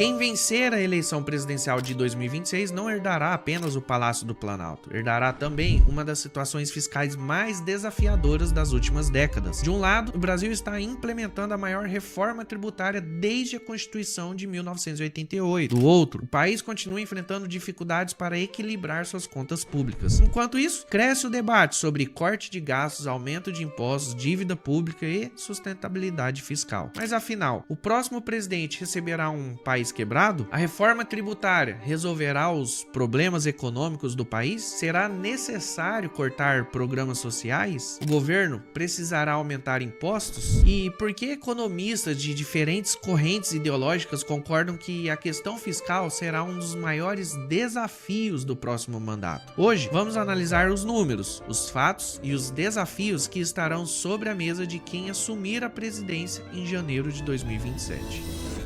Quem vencer a eleição presidencial de 2026 não herdará apenas o Palácio do Planalto, herdará também uma das situações fiscais mais desafiadoras das últimas décadas. De um lado, o Brasil está implementando a maior reforma tributária desde a Constituição de 1988. Do outro, o país continua enfrentando dificuldades para equilibrar suas contas públicas. Enquanto isso, cresce o debate sobre corte de gastos, aumento de impostos, dívida pública e sustentabilidade fiscal. Mas afinal, o próximo presidente receberá um país quebrado? A reforma tributária resolverá os problemas econômicos do país? Será necessário cortar programas sociais? O governo precisará aumentar impostos? E por que economistas de diferentes correntes ideológicas concordam que a questão fiscal será um dos maiores desafios do próximo mandato? Hoje, vamos analisar os números, os fatos e os desafios que estarão sobre a mesa de quem assumir a presidência em janeiro de 2027.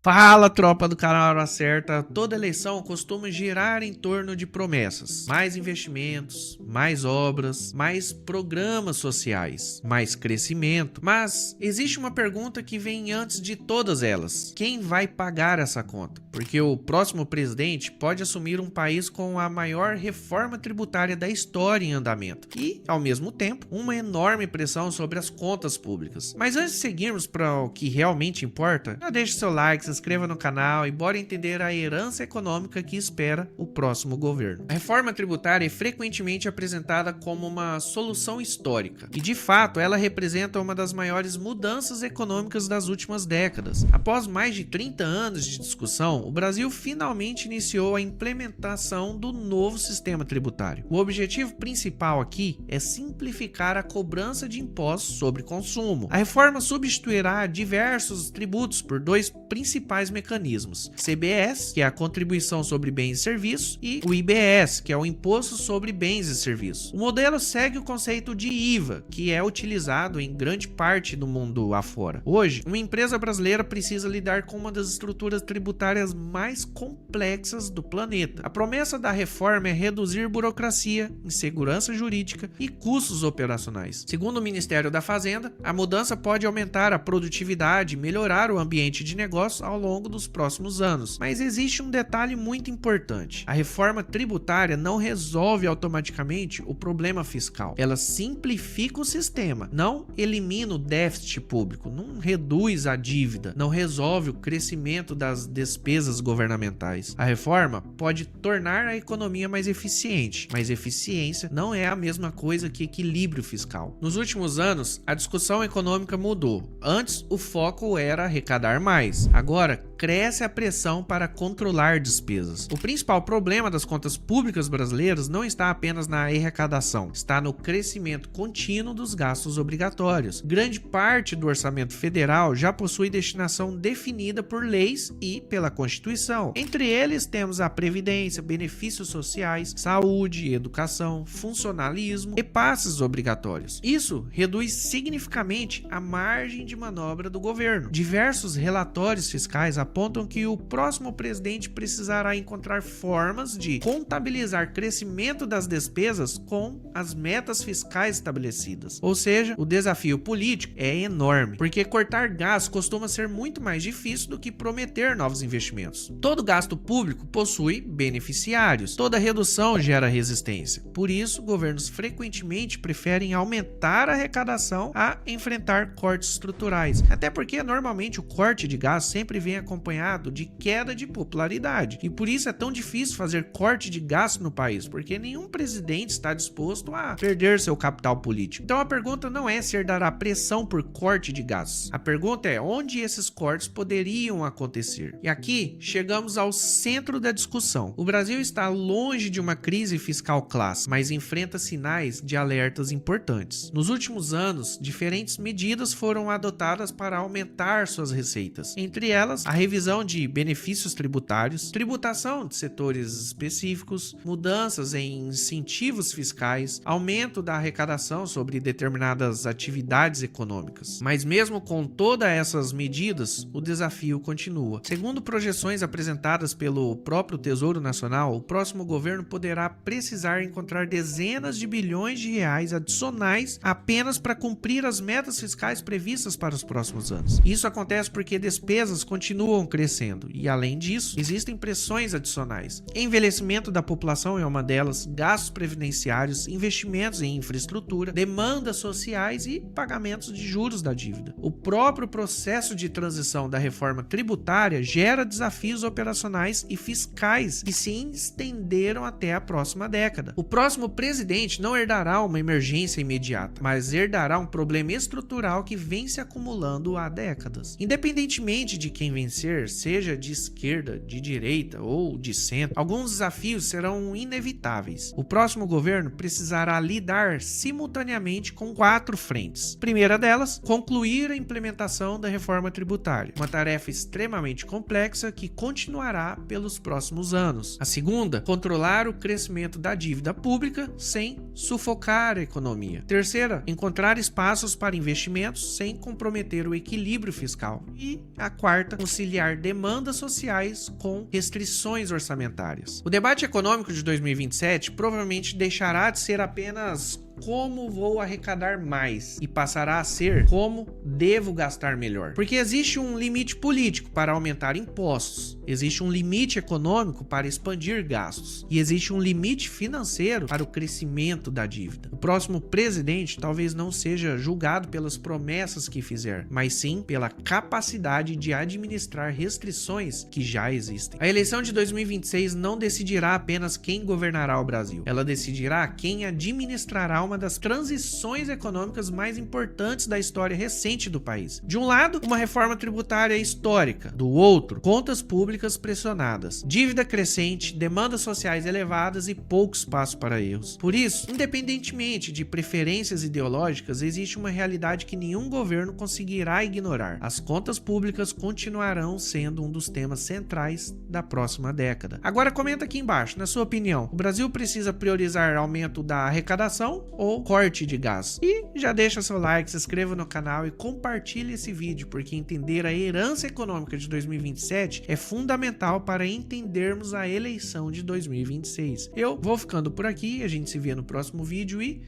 Fala, tropa do canal Hora Certa. Toda eleição costuma girar em torno de promessas. Mais investimentos, mais obras, mais programas sociais, mais crescimento. Mas existe uma pergunta que vem antes de todas elas. Quem vai pagar essa conta? Porque o próximo presidente pode assumir um país com a maior reforma tributária da história em andamento e, ao mesmo tempo, uma enorme pressão sobre as contas públicas. Mas antes de seguirmos para o que realmente importa, já deixe seu like, se inscreva no canal e bora entender a herança econômica que espera o próximo governo. A reforma tributária é frequentemente apresentada como uma solução histórica e, de fato, ela representa uma das maiores mudanças econômicas das últimas décadas. Após mais de 30 anos de discussão, o Brasil finalmente iniciou a implementação do novo sistema tributário. O objetivo principal aqui é simplificar a cobrança de impostos sobre consumo. A reforma substituirá diversos tributos por dois principais mecanismos: CBS, que é a contribuição sobre bens e serviços, e o IBS, que é o imposto sobre bens e serviços. O modelo segue o conceito de IVA, que é utilizado em grande parte do mundo afora. Hoje, uma empresa brasileira precisa lidar com uma das estruturas tributárias mais complexas do planeta. A promessa da reforma é reduzir burocracia, insegurança jurídica e custos operacionais. Segundo o Ministério da Fazenda, a mudança pode aumentar a produtividade e melhorar o ambiente de negócio ao longo dos próximos anos. Mas existe um detalhe muito importante: a reforma tributária não resolve automaticamente o problema fiscal. Ela simplifica o sistema, não elimina o déficit público, não reduz a dívida, não resolve o crescimento das despesas governamentais. A reforma pode tornar a economia mais eficiente, mas eficiência não é a mesma coisa que equilíbrio fiscal. Nos últimos anos, a discussão econômica mudou. Antes, o foco era arrecadar mais. Agora, cresce a pressão para controlar despesas. O principal problema das contas públicas brasileiras não está apenas na arrecadação, está no crescimento contínuo dos gastos obrigatórios. Grande parte do orçamento federal já possui destinação definida por leis e pela Constituição. Entre eles temos a Previdência, benefícios sociais, saúde, educação, funcionalismo e passes obrigatórios. Isso reduz significativamente a margem de manobra do governo. Diversos relatórios fiscais apontam que o próximo presidente precisará encontrar formas de contabilizar crescimento das despesas com as metas fiscais estabelecidas. Ou seja, o desafio político é enorme, porque cortar gastos costuma ser muito mais difícil do que prometer novos investimentos. Todo gasto público possui beneficiários, toda redução gera resistência. Por isso, governos frequentemente preferem aumentar a arrecadação a enfrentar cortes estruturais. Até porque, normalmente, o corte de gastos sempre vem acompanhado de queda de popularidade. E por isso é tão difícil fazer corte de gasto no país, porque nenhum presidente está disposto a perder seu capital político. Então a pergunta não é se herdará pressão por corte de gastos. A pergunta é onde esses cortes poderiam acontecer. E aqui chegamos ao centro da discussão. O Brasil está longe de uma crise fiscal clássica, mas enfrenta sinais de alertas importantes. Nos últimos anos, diferentes medidas foram adotadas para aumentar suas receitas. Entre elas, delas, a revisão de benefícios tributários, tributação de setores específicos, mudanças em incentivos fiscais, aumento da arrecadação sobre determinadas atividades econômicas. Mas mesmo com todas essas medidas, o desafio continua. Segundo projeções apresentadas pelo próprio Tesouro Nacional, o próximo governo poderá precisar encontrar dezenas de bilhões de reais adicionais apenas para cumprir as metas fiscais previstas para os próximos anos. Isso acontece porque despesas continuam crescendo e, além disso, existem pressões adicionais. Envelhecimento da população é uma delas, gastos previdenciários, investimentos em infraestrutura, demandas sociais e pagamentos de juros da dívida. O próprio processo de transição da reforma tributária gera desafios operacionais e fiscais que se estenderam até a próxima década. O próximo presidente não herdará uma emergência imediata, mas herdará um problema estrutural que vem se acumulando há décadas. Independentemente de quem vencer, seja de esquerda, de direita ou de centro, alguns desafios serão inevitáveis. O próximo governo precisará lidar simultaneamente com 4 frentes. Primeira delas, concluir a implementação da reforma tributária, uma tarefa extremamente complexa que continuará pelos próximos anos. A segunda, controlar o crescimento da dívida pública sem sufocar a economia. Terceira, encontrar espaços para investimentos sem comprometer o equilíbrio fiscal. E a quarta, conciliar demandas sociais com restrições orçamentárias. O debate econômico de 2027 provavelmente deixará de ser apenas como vou arrecadar mais e passará a ser como devo gastar melhor. Porque existe um limite político para aumentar impostos, existe um limite econômico para expandir gastos e existe um limite financeiro para o crescimento da dívida. O próximo presidente talvez não seja julgado pelas promessas que fizer, mas sim pela capacidade de administrar restrições que já existem. A eleição de 2026 não decidirá apenas quem governará o Brasil, ela decidirá quem administrará uma das transições econômicas mais importantes da história recente do país. De um lado, uma reforma tributária histórica. Do outro, contas públicas pressionadas, dívida crescente, demandas sociais elevadas e pouco espaço para erros. Por isso, independentemente de preferências ideológicas, existe uma realidade que nenhum governo conseguirá ignorar. As contas públicas continuarão sendo um dos temas centrais da próxima década. Agora comenta aqui embaixo, na sua opinião, o Brasil precisa priorizar aumento da arrecadação ou corte de gastos? E já deixa seu like, se inscreva no canal e compartilhe esse vídeo, porque entender a herança econômica de 2027 é fundamental para entendermos a eleição de 2026. Eu vou ficando por aqui, a gente se vê no próximo vídeo e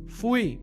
fui!